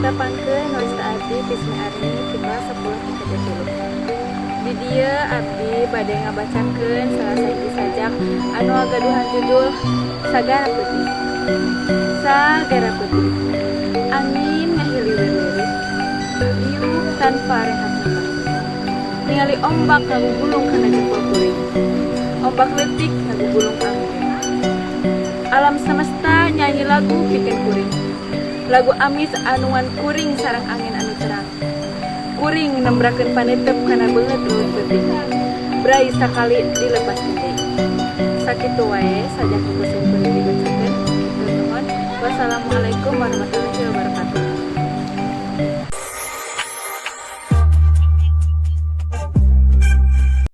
Datapangkeun nulis abdi Tismi Arni ti kelas 10 tingkat 10. Di dieu abdi bade ngabacakeun salah sahiji sajak anu ngagaduhan judul Sagara Putih. Sagara Putih. Angin ngahiliwir-wirir, riuh tanpa rehat nafas. Ningali ombak ngagugulung kana jempol kuring. Ombak leutik ngagugulung angin. Alam semesta nyanyi lagu pikeun kuring. Lagu amis anuan kuring sareng angin anu terang. Kuring nembrakeun panetep kana beungeut leuwih peuting. Brai sakali dilepas deui. Sakitu wae sajak kuring dibacakeun. Nuhun. Wassalamualaikum warahmatullahi wabarakatuh.